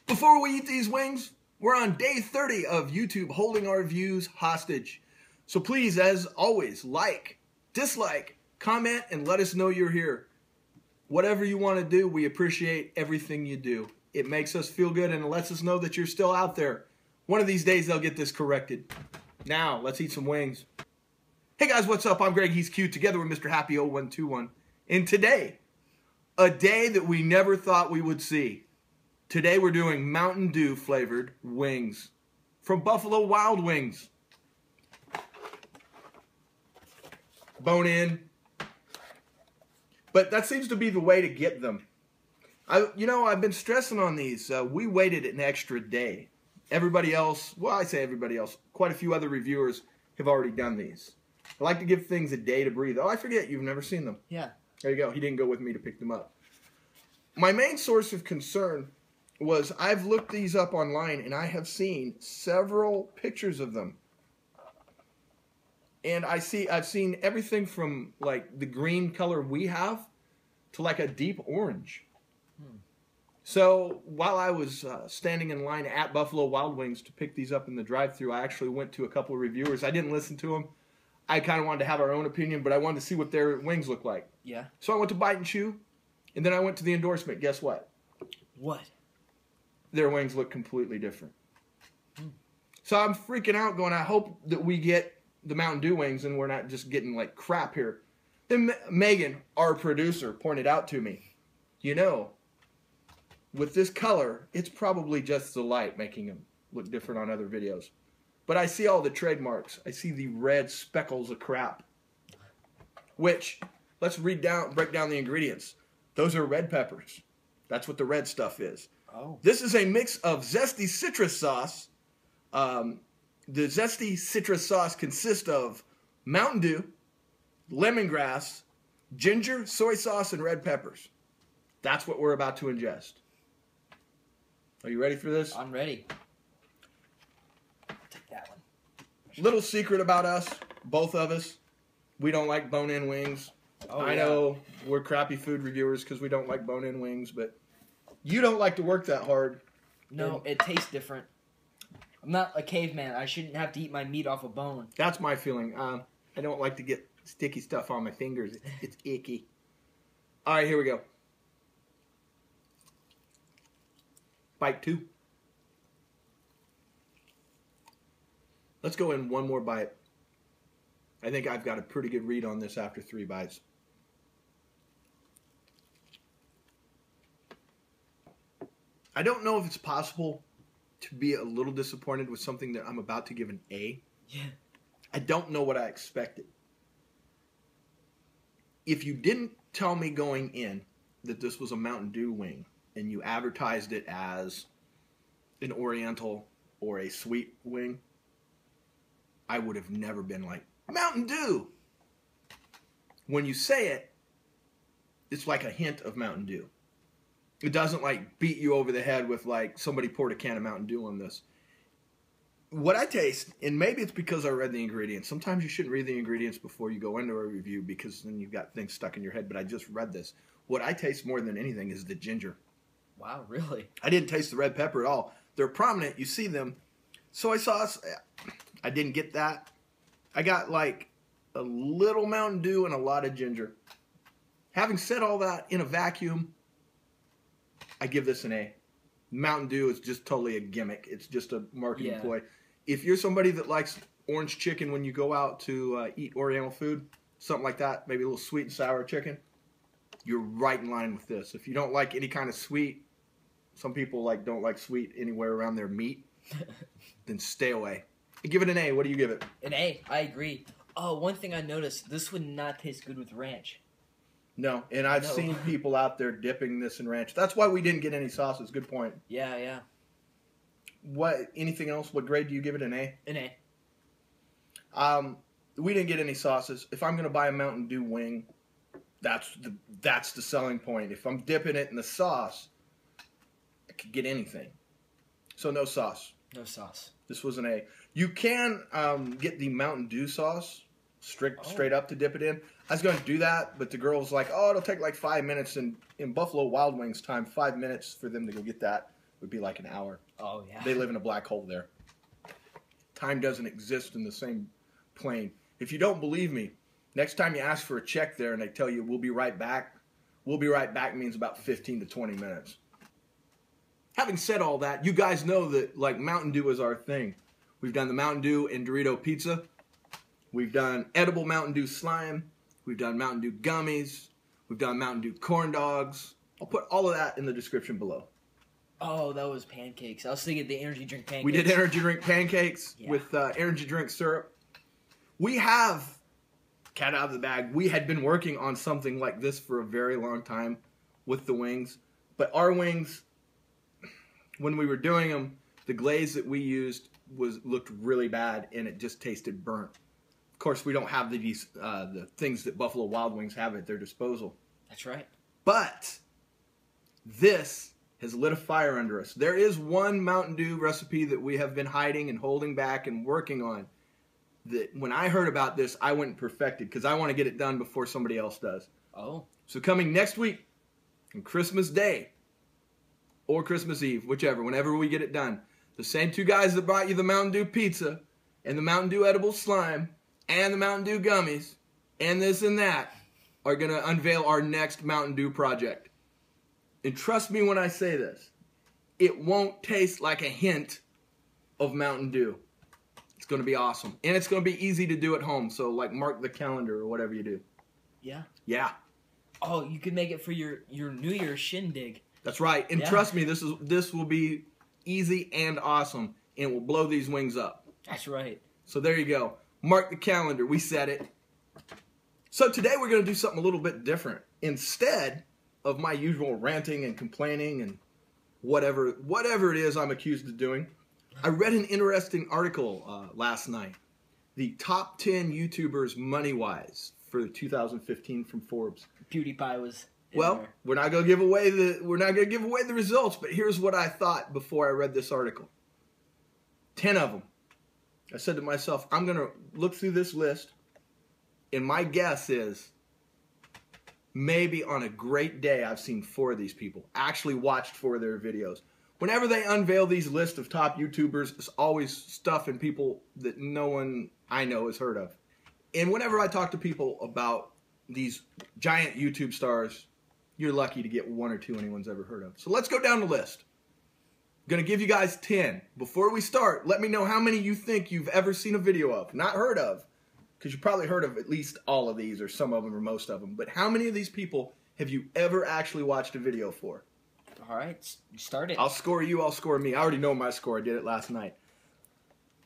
Before we eat these wings, we're on day 30 of YouTube holding our views hostage. So please, as always, like, dislike, comment, and let us know you're here. Whatever you want to do, we appreciate everything you do. It makes us feel good and it lets us know that you're still out there. One of these days, they'll get this corrected. Now, let's eat some wings. Hey guys, what's up? I'm Greg, he's cute, together with Mr. Happy 0121. And today, a day that we never thought we would see. Today we're doing Mountain Dew flavored wings from Buffalo Wild Wings. Bone in. But that seems to be the way to get them. I've been stressing on these. We waited an extra day. Everybody else, well, I say everybody else, quite a few other reviewers have already done these. I like to give things a day to breathe. Oh, I forget, you've never seen them. Yeah. There you go. He didn't go with me to pick them up. My main source of concern was I've looked these up online and I have seen several pictures of them. And I've seen everything from like the green color we have to like a deep orange. So while I was standing in line at Buffalo Wild Wings to pick these up in the drive-thru, I actually went to a couple of reviewers. I didn't listen to them. I kind of wanted to have our own opinion, but I wanted to see what their wings look like. Yeah. So I went to Bite and Chew, and then I went to the endorsement. Guess what? What? Their wings look completely different. So I'm freaking out going, I hope that we get the Mountain Dew wings and we're not just getting like crap here. Then Megan, our producer, pointed out to me, with this color, it's probably just the light making them look different on other videos. But I see all the trademarks. I see the red speckles of crap. Which, let's break down the ingredients. Those are red peppers. That's what the red stuff is. Oh. This is a mix of zesty citrus sauce. The zesty citrus sauce consists of Mountain Dew, lemongrass, ginger, soy sauce, and red peppers. That's what we're about to ingest. Are you ready for this? I'm ready. Take that one. Little secret about us, both of us, we don't like bone-in wings. Oh, I know we're crappy food reviewers because we don't like bone-in wings, but you don't like to work that hard. No, it tastes different. I'm not a caveman. I shouldn't have to eat my meat off a bone. That's my feeling. I don't like to get sticky stuff on my fingers. It's icky. All right, here we go. Bite 2. Let's go in one more bite. I think I've got a pretty good read on this after 3 bites. I don't know if it's possible to be a little disappointed with something that I'm about to give an A. Yeah. I don't know what I expected. If you didn't tell me going in that this was a Mountain Dew wing and you advertised it as an Oriental or a sweet wing, I would have never been like, Mountain Dew! When you say it, it's like a hint of Mountain Dew. It doesn't like beat you over the head with like somebody poured a can of Mountain Dew on this. What I taste, and maybe it's because I read the ingredients. Sometimes you shouldn't read the ingredients before you go into a review because then you've got things stuck in your head, but I just read this. What I taste more than anything is the ginger. Wow, really? I didn't taste the red pepper at all. They're prominent. You see them. Soy sauce, I didn't get that. I got like a little Mountain Dew and a lot of ginger. Having said all that, in a vacuum, I give this an A. Mountain Dew is just totally a gimmick. It's just a marketing ploy. If you're somebody that likes orange chicken when you go out to eat Oriental food, something like that, maybe a little sweet and sour chicken, you're right in line with this. If you don't like any kind of sweet, some people don't like sweet anywhere around their meat, then stay away. I give it an A. What do you give it? An A. I agree. Oh, one thing I noticed, this would not taste good with ranch. No, and I've seen people out there dipping this in ranch. That's why we didn't get any sauces. Good point. Yeah, yeah. What? Anything else? What grade do you give it? An A? An A. We didn't get any sauces. If I'm going to buy a Mountain Dew wing, that's the selling point. If I'm dipping it in the sauce, I could get anything. So no sauce. No sauce. This was an A. You can get the Mountain Dew sauce straight up to dip it in. I was going to do that, but the girl was like, oh, it'll take like 5 minutes. And in Buffalo Wild Wings time, 5 minutes for them to go get that would be like an hour. Oh, yeah. They live in a black hole there. Time doesn't exist in the same plane. If you don't believe me, next time you ask for a check there and they tell you, we'll be right back means about 15 to 20 minutes. Having said all that, you guys know that like Mountain Dew is our thing. We've done the Mountain Dew and Dorito pizza. We've done edible Mountain Dew slime. We've done Mountain Dew gummies. We've done Mountain Dew corn dogs. I'll put all of that in the description below. Oh, that was pancakes. I was thinking the energy drink pancakes. We did energy drink pancakes with energy drink syrup. We have, cat out of the bag, we had been working on something like this for a very long time with the wings. But our wings, when we were doing them, the glaze that we used looked really bad and it just tasted burnt. Of course, we don't have the things that Buffalo Wild Wings have at their disposal. That's right. But this has lit a fire under us. There is one Mountain Dew recipe that we have been hiding and holding back and working on. That when I heard about this, I went and perfected because I want to get it done before somebody else does. Oh. So coming next week on Christmas Day or Christmas Eve, whichever, whenever we get it done, the same two guys that brought you the Mountain Dew pizza and the Mountain Dew edible slime and the Mountain Dew gummies and this and that are going to unveil our next Mountain Dew project. And trust me when I say this, it won't taste like a hint of Mountain Dew. It's going to be awesome. And it's going to be easy to do at home. So, like, mark the calendar or whatever you do. Yeah? Yeah. Oh, you could make it for your New Year's shindig. That's right. And trust me, this will be easy and awesome. And will blow these wings up. That's right. So, there you go. Mark the calendar. We said it. So, today we're going to do something a little bit different. Instead of my usual ranting and complaining and whatever it is I'm accused of doing, I read an interesting article last night. The top 10 YouTubers money-wise for 2015 from Forbes. PewDiePie was in well, there. we're not going to give away the results, but here's what I thought before I read this article. 10 of them. I said to myself, I'm going to look through this list, and my guess is maybe on a great day, I've seen 4 of these people, actually watched 4 of their videos. Whenever they unveil these lists of top YouTubers, it's always stuff and people that no one I know has heard of. And whenever I talk to people about these giant YouTube stars, you're lucky to get 1 or 2 anyone's ever heard of. So let's go down the list. I'm going to give you guys 10. Before we start, let me know how many you think you've ever seen a video of. Not heard of, because you've probably heard of at least all of these or some of them or most of them. But how many of these people have you ever actually watched a video for? All right, start it. I'll score you, I'll score me. I already know my score. I did it last night.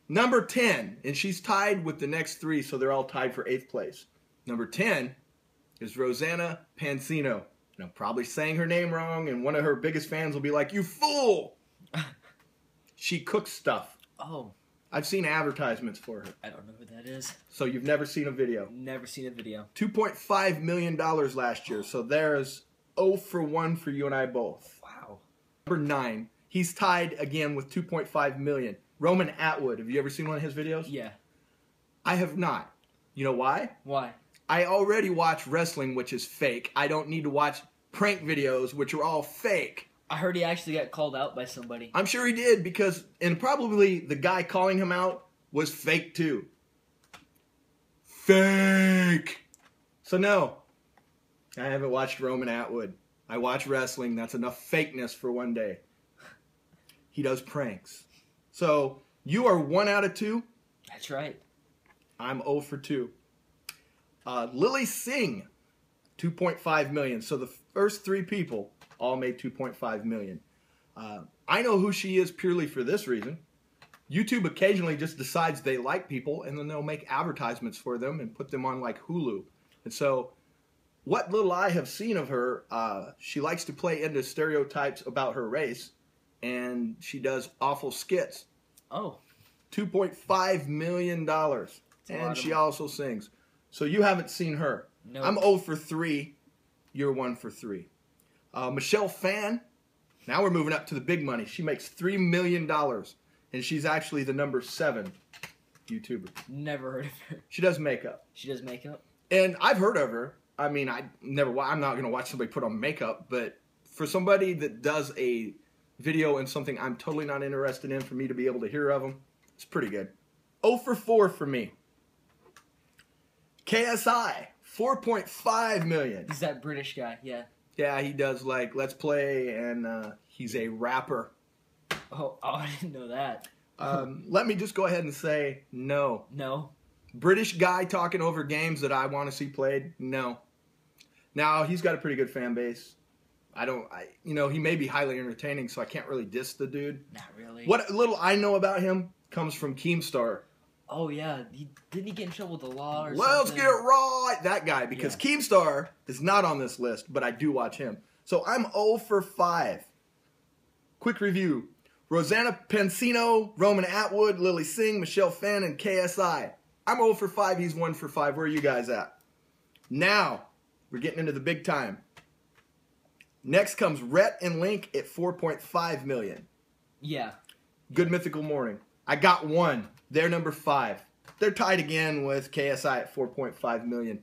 Number 10, and she's tied with the next 3, so they're all tied for 8th place. Number 10 is Rosanna Pansino. And I'm probably saying her name wrong, and one of her biggest fans will be like, "You fool!" She cooks stuff. Oh. I've seen advertisements for her. I don't know who that is. So you've never seen a video. Never seen a video. $2.5 million last year, so there's 0 for 1 for you and I both. Wow. Number 9, he's tied again with 2.5 million. Roman Atwood. Have you ever seen one of his videos? Yeah. I have not. You know why? Why? I already watch wrestling, which is fake. I don't need to watch prank videos, which are all fake. I heard he actually got called out by somebody. I'm sure he did because, and probably the guy calling him out was fake too. Fake! So no, I haven't watched Roman Atwood. I watch wrestling. That's enough fakeness for one day. He does pranks. So you are 1 out of 2. That's right. I'm 0 for 2. Lily Singh, 2.5 million. So the first 3 people all made 2.5 million. I know who she is purely for this reason. YouTube occasionally just decides they like people, and then they'll make advertisements for them and put them on like Hulu. And so what little I have seen of her, she likes to play into stereotypes about her race, and she does awful skits. Oh. $2.5 million. And she also sings. So you haven't seen her. Nope. I'm 0 for 3. You're 1 for 3. Michelle Phan. Now we're moving up to the big money. She makes $3 million. And she's actually the number 7 YouTuber. Never heard of her. She does makeup. She does makeup? And I've heard of her. I mean, I'm not going to watch somebody put on makeup. But for somebody that does a video and something I'm totally not interested in for me to be able to hear of them. It's pretty good. 0 for 4 for me. KSI, 4.5 million. He's that British guy, yeah. Yeah, he does like Let's Play, and he's a rapper. Oh, I didn't know that. Let me just go ahead and say no. No. British guy talking over games that I want to see played? No. Now, he's got a pretty good fan base. He may be highly entertaining, so I can't really diss the dude. Not really. What little I know about him comes from Keemstar. Oh, yeah. Didn't he get in trouble with the law or something? Let's get right! That guy, because Keemstar is not on this list, but I do watch him. So I'm 0 for 5. Quick review. Rosanna Pansino, Roman Atwood, Lily Singh, Michelle Phan, and KSI. I'm 0 for 5. He's 1 for 5. Where are you guys at? Now, we're getting into the big time. Next comes Rhett and Link at 4.5 million. Yeah. Good Mythical Morning. I got one. They're number 5. They're tied again with KSI at 4.5 million.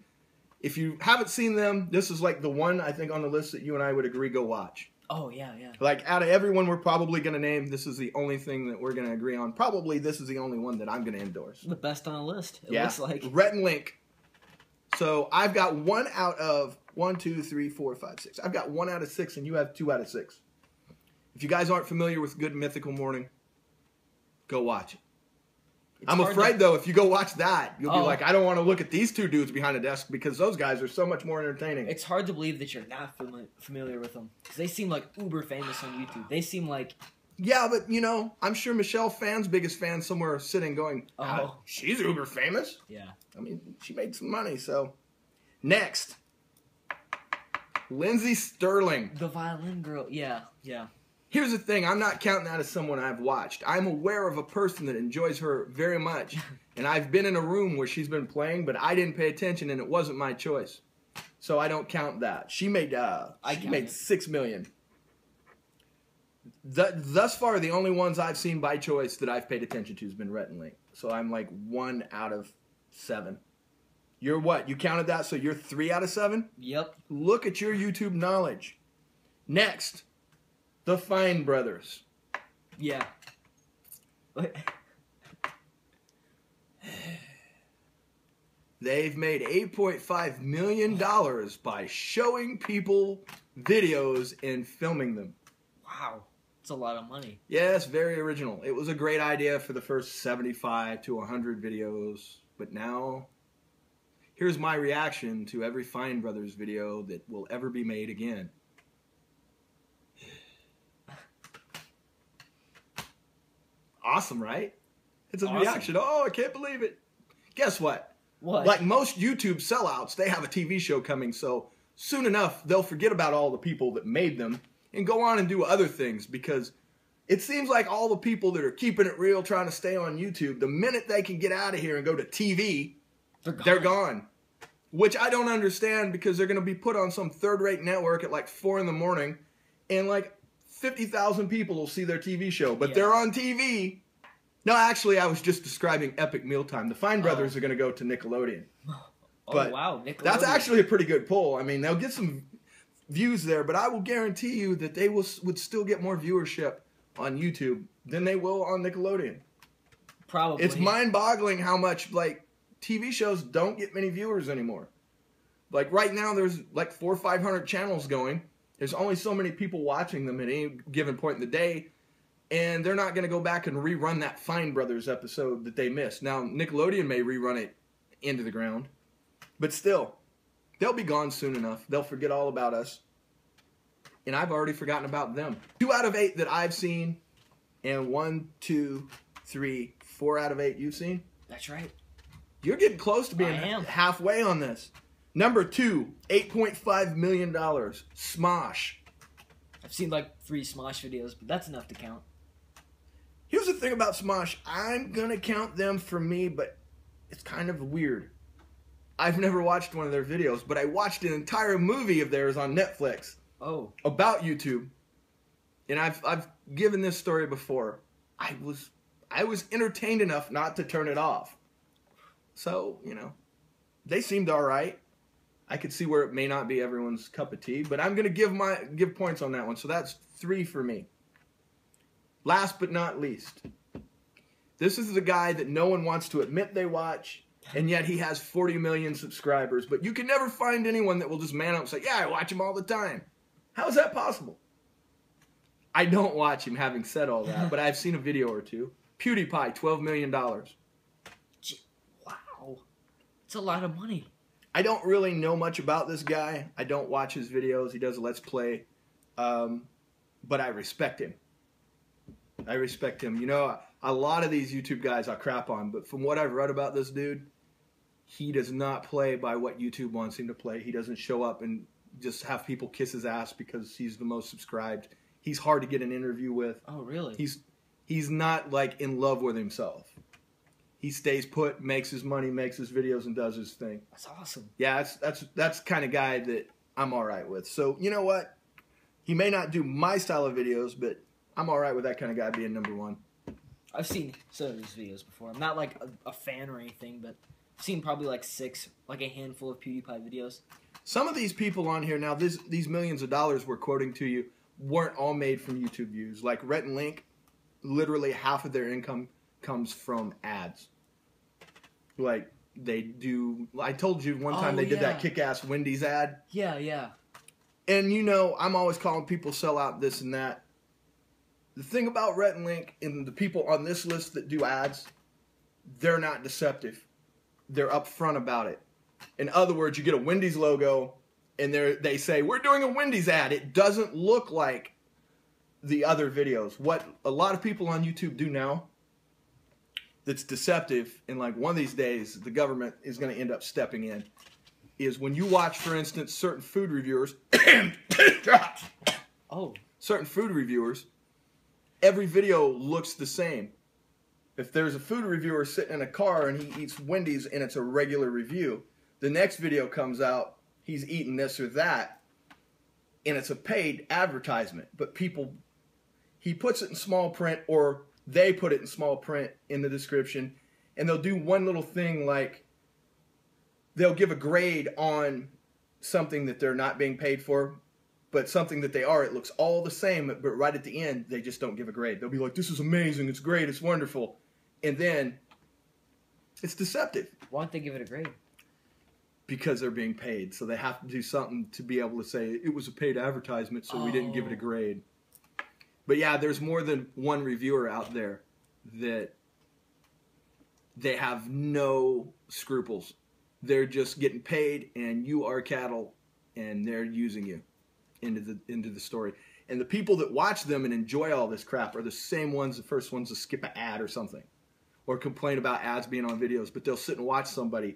If you haven't seen them, this is like the one I think on the list that you and I would agree go watch. Oh, yeah. Like, out of everyone we're probably going to name, this is the only thing that we're going to agree on. Probably this is the only one that I'm going to endorse. The best on the list, it looks like. Rhett and Link. So, I've got 1 out of 1, 2, 3, 4, 5, 6. I've got 1 out of 6, and you have 2 out of 6. If you guys aren't familiar with Good Mythical Morning, go watch it. I'm afraid, though, if you go watch that, you'll be like, I don't want to look at these two dudes behind a desk because those guys are so much more entertaining. It's hard to believe that you're not familiar with them because they seem like uber famous on YouTube. They seem like... Yeah, but, I'm sure Michelle Phan's biggest fan somewhere sitting going, she's uber famous. Yeah. I mean, she made some money, so... Next. Lindsay Sterling. The violin girl. Yeah. Here's the thing. I'm not counting that as someone I've watched. I'm aware of a person that enjoys her very much. And I've been in a room where she's been playing, but I didn't pay attention, and it wasn't my choice. So I don't count that. She made 6 million. Thus far, the only ones I've seen by choice that I've paid attention to has been Rhett and Link. So I'm like 1 out of 7. You're what? You counted that, so you're 3 out of 7? Yep. Look at your YouTube knowledge. Next, the Fine Brothers. Yeah. They've made $8.5 million by showing people videos and filming them. Wow. That's a lot of money. Yes, very original. It was a great idea for the first 75 to 100 videos. But now, here's my reaction to every Fine Brothers video that will ever be made again. Awesome, right? It's a reaction. Oh, I can't believe it. Guess what? What? Like most YouTube sellouts, they have a TV show coming, so soon enough, they'll forget about all the people that made them and go on and do other things, because it seems like all the people that are keeping it real, trying to stay on YouTube, the minute they can get out of here and go to TV, they're gone. Which I don't understand, because they're going to be put on some third-rate network at like 4 in the morning, and like 50,000 people will see their TV show, but they're on TV. No, actually, I was just describing Epic Mealtime. The Fine Brothers are going to go to Nickelodeon. But wow, Nickelodeon. That's actually a pretty good poll. I mean, they'll get some views there, but I will guarantee you that they would still get more viewership on YouTube than they will on Nickelodeon. Probably. It's mind-boggling how much, like, TV shows don't get many viewers anymore. Like, right now, there's, like, 400 or 500 channels going. There's only so many people watching them at any given point in the day, and they're not going to go back and rerun that Fine Brothers episode that they missed. Now, Nickelodeon may rerun it into the ground, but still, they'll be gone soon enough. They'll forget all about us, and I've already forgotten about them. 2 out of 8 that I've seen, and 1, 2, 3, 4 out of 8 you've seen. That's right. You're getting close to being halfway on this. Number 2, $8.5 million, Smosh. I've seen like 3 Smosh videos, but that's enough to count. Here's the thing about Smosh. I'm going to count them for me, but it's kind of weird. I've never watched one of their videos, but I watched an entire movie of theirs on Netflix. Oh. About YouTube. And I've given this story before. I was entertained enough not to turn it off. So, they seemed all right. I could see where it may not be everyone's cup of tea, but I'm going to give points on that one. So that's 3 for me. Last but not least, this is the guy that no one wants to admit they watch, and yet he has 40 million subscribers. But you can never find anyone that will just man up and say, yeah, I watch him all the time. How is that possible? I don't watch him, having said all that, but I've seen a video or two. PewDiePie, $12 million. Wow. It's a lot of money. I don't really know much about this guy. I don't watch his videos. He does a Let's Play. But I respect him. I respect him. You know, a lot of these YouTube guys I crap on, but from what I've read about this dude, he does not play by what YouTube wants him to play. He doesn't show up and just have people kiss his ass because he's the most subscribed. He's hard to get an interview with. Oh, really? He's not like in love with himself. He stays put, makes his money, makes his videos, and does his thing. That's awesome. Yeah, that's the kind of guy that I'm all right with. So, you know what? He may not do my style of videos, but I'm all right with that kind of guy being number one. I've seen some of his videos before. I'm not like a fan or anything, but I've seen probably like a handful of PewDiePie videos. Some of these people on here now, these millions of dollars we're quoting to you, weren't all made from YouTube views. Like Rhett and Link, literally half of their income comes from ads. Like they do, I told you one time they did that kick-ass Wendy's ad. Yeah, yeah. And you know, I'm always calling people sell out this and that. The thing about Rhett and Link and the people on this list that do ads, they're not deceptive. They're upfront about it. In other words, you get a Wendy's logo and they say, we're doing a Wendy's ad. It doesn't look like the other videos. What a lot of people on YouTube do now that's deceptive, and like one of these days the government is going to end up stepping in, is when you watch, for instance, certain food reviewers, certain food reviewers, every video looks the same. If there's a food reviewer sitting in a car and he eats Wendy's and it's a regular review, the next video comes out, he's eating this or that, and it's a paid advertisement. But he puts it in small print, or they put it in small print in the description, and they'll do one little thing like they'll give a grade on something that they're not being paid for, but something that they are, it looks all the same, but right at the end, they just don't give a grade. They'll be like, this is amazing, it's great, it's wonderful. And then it's deceptive. Why don't they give it a grade? Because they're being paid, so they have to do something to be able to say, it was a paid advertisement, so we didn't give it a grade. But yeah, there's more than one reviewer out there that they have no scruples. They're just getting paid, and you are cattle, and they're using you into the story. And the people that watch them and enjoy all this crap are the same ones, the first ones to skip an ad or something, or complain about ads being on videos. But they'll sit and watch somebody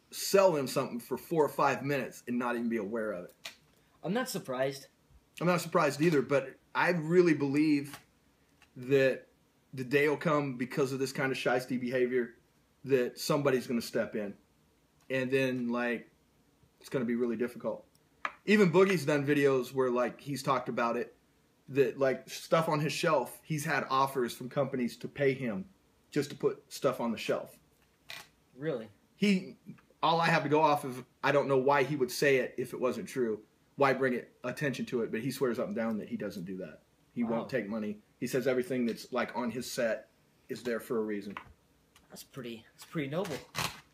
sell them something for 4 or 5 minutes and not even be aware of it. I'm not surprised. I'm not surprised either, but I really believe that the day will come, because of this kind of shiesty behavior, that somebody's going to step in. And then, like, it's going to be really difficult. Even Boogie's done videos where, like, he's talked about it, that, like, stuff on his shelf, he's had offers from companies to pay him just to put stuff on the shelf. Really? All I have to go off of, I don't know why he would say it if it wasn't true. Why bring attention to it? But he swears up and down that he doesn't do that. He won't take money. He says everything that's like on his set is there for a reason. That's pretty noble.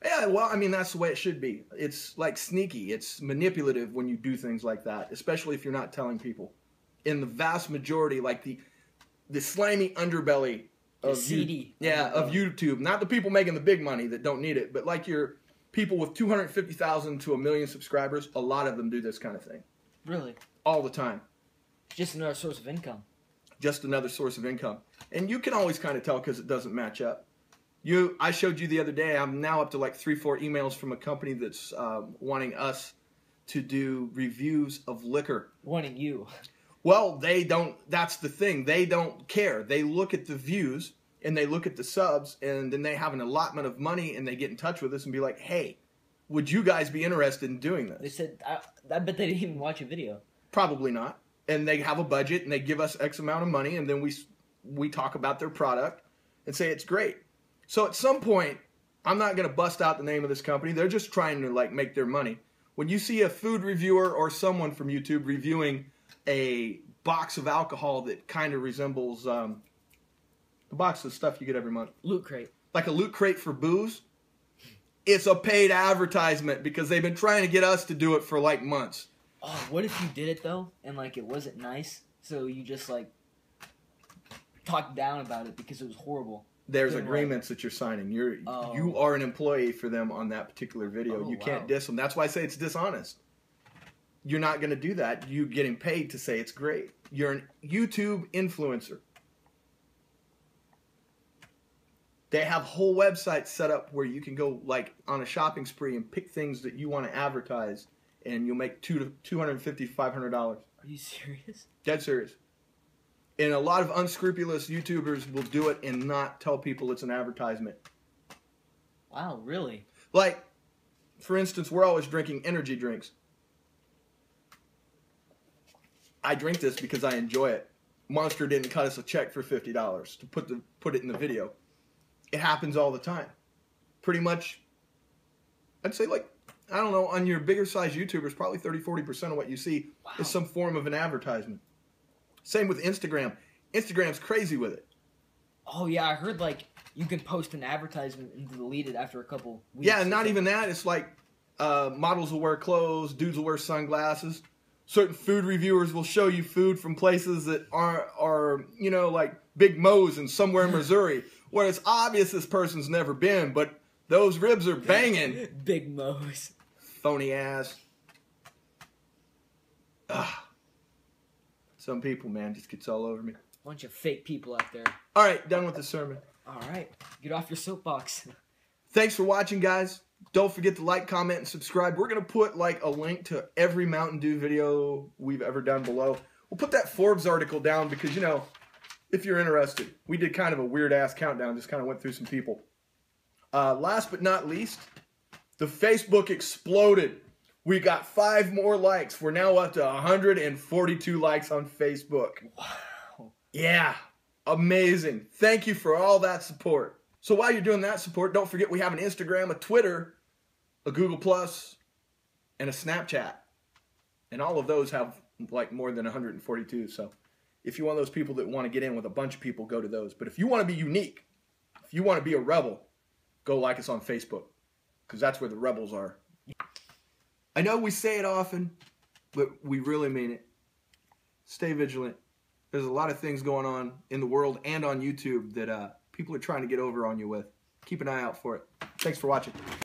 Yeah, well, I mean, that's the way it should be. It's like sneaky. It's manipulative when you do things like that, especially if you're not telling people. In the vast majority, like the slimy underbelly of seedy of YouTube. Not the people making the big money that don't need it, but like your people with 250,000 to 1 million subscribers, a lot of them do this kind of thing. Really? All the time. Just another source of income. Just another source of income. And you can always kind of tell because it doesn't match up. I showed you the other day, I'm now up to like 3-4 emails from a company that's wanting us to do reviews of liquor. Wanting you. Well, they don't, that's the thing. They don't care. They look at the views and they look at the subs, and then they have an allotment of money, and they get in touch with us and be like, hey, would you guys be interested in doing this? They said, I bet they didn't even watch a video. Probably not. And they have a budget, and they give us X amount of money, and then we talk about their product and say it's great. So at some point, I'm not going to bust out the name of this company. They're just trying to like make their money. When you see a food reviewer or someone from YouTube reviewing a box of alcohol that kind of resembles box of stuff you get every month. Loot Crate. Like a Loot Crate for booze. It's a paid advertisement because they've been trying to get us to do it for like months. Oh, what if you did it though and like it wasn't nice? So you just like talked down about it because it was horrible. There's agreements that you're signing. You are an employee for them on that particular video. You can't diss them. That's why I say it's dishonest. You're not going to do that. You're getting paid to say it's great. You're an YouTube influencer. They have whole websites set up where you can go like on a shopping spree and pick things that you want to advertise, and you'll make $250 to $500. Are you serious? Dead serious. And a lot of unscrupulous YouTubers will do it and not tell people it's an advertisement. Wow, really? Like, for instance, we're always drinking energy drinks. I drink this because I enjoy it. Monster didn't cut us a check for $50 to put it in the video. It happens all the time. Pretty much, I'd say like, I don't know, on your bigger size YouTubers, probably 30-40% of what you see is some form of an advertisement. Same with Instagram. Instagram's crazy with it. Oh yeah, I heard like you can post an advertisement and delete it after a couple weeks. Yeah, and not even that. It's like models will wear clothes, dudes will wear sunglasses. Certain food reviewers will show you food from places that are you know, like Big Mo's in somewhere in Missouri, where it's obvious this person's never been, but those ribs are banging. Big Mo's. Phony ass. Ugh. Some people, man, just gets all over me. Bunch of fake people out there. All right, done with the sermon. All right, get off your soapbox. Thanks for watching, guys. Don't forget to like, comment, and subscribe. We're going to put like a link to every Mountain Dew video we've ever done below. We'll put that Forbes article down because, you know, if you're interested, we did kind of a weird-ass countdown. Just kind of went through some people. Last but not least, the Facebook exploded. We got 5 more likes. We're now up to 142 likes on Facebook. Wow. Yeah, amazing. Thank you for all that support. So while you're doing that support, don't forget we have an Instagram, a Twitter, a Google+, and a Snapchat. And all of those have like more than 142. So if you're one of those people that want to get in with a bunch of people, go to those. But if you want to be unique, if you want to be a rebel, go like us on Facebook. Because that's where the rebels are. I know we say it often, but we really mean it. Stay vigilant. There's a lot of things going on in the world and on YouTube that people are trying to get over on you with. Keep an eye out for it. Thanks for watching.